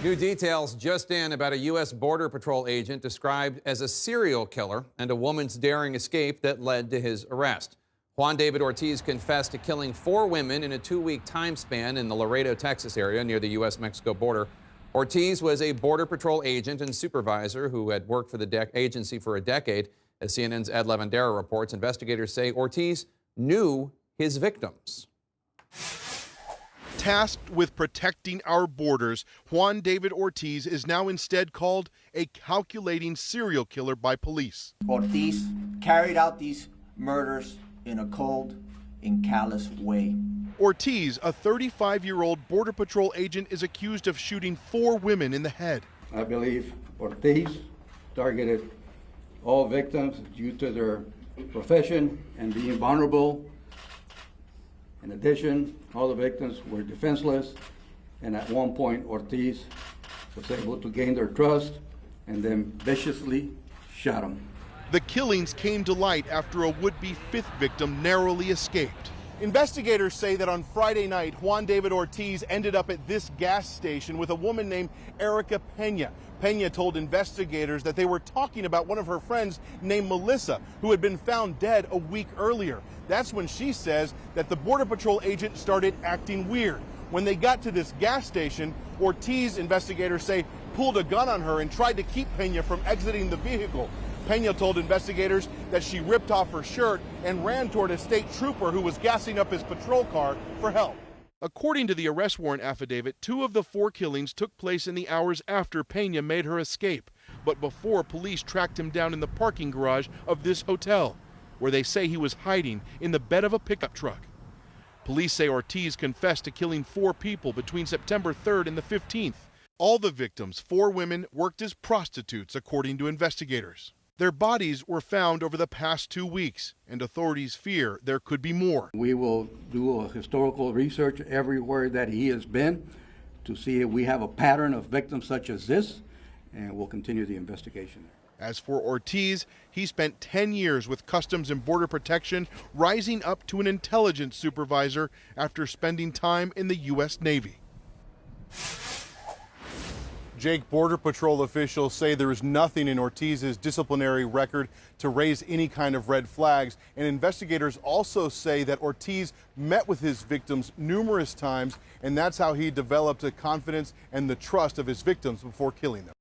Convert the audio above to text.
New details just in about a U.S. Border Patrol agent described as a serial killer and a woman's daring escape that led to his arrest. Juan David Ortiz confessed to killing 4 women in a 2-week time span in the Laredo, Texas area near the U.S.-Mexico border. Ortiz was a Border Patrol agent and supervisor who had worked for the agency for a decade. As CNN's Ed Lavandera reports, investigators say Ortiz knew his victims. Tasked with protecting our borders, Juan David Ortiz is now instead called a calculating serial killer by police. Ortiz carried out these murders in a cold and callous way. Ortiz, a 35-year-old Border Patrol agent, is accused of shooting 4 women in the head. I believe Ortiz targeted all victims due to their profession and being vulnerable. In addition, all the victims were defenseless, and at one point Ortiz was able to gain their trust and then viciously shot them. The killings came to light after a would-be 5th victim narrowly escaped. Investigators say that on Friday night, Juan David Ortiz ended up at this gas station with a woman named Erica Pena. Pena told investigators that they were talking about one of her friends named Melissa, who had been found dead a week earlier. That's when she says that the Border Patrol agent started acting weird. When they got to this gas station, Ortiz, investigators say, pulled a gun on her and tried to keep Pena from exiting the vehicle. Pena told investigators that she ripped off her shirt and ran toward a state trooper who was gassing up his patrol car for help. According to the arrest warrant affidavit, 2 of the 4 killings took place in the hours after Pena made her escape, but before police tracked him down in the parking garage of this hotel, where they say he was hiding in the bed of a pickup truck. Police say Ortiz confessed to killing 4 people between September 3rd and the 15th. All the victims, 4 women, worked as prostitutes, according to investigators. Their bodies were found over the past 2 weeks, and authorities fear there could be more. We will do a historical research everywhere that he has been to see if we have a pattern of victims such as this, and we'll continue the investigation. As for Ortiz, he spent 10 years with Customs and Border Protection, rising up to an intelligence supervisor after spending time in the U.S. Navy. Jake, Border Patrol officials say there is nothing in Ortiz's disciplinary record to raise any kind of red flags, and investigators also say that Ortiz met with his victims numerous times, and that's how he developed the confidence and the trust of his victims before killing them.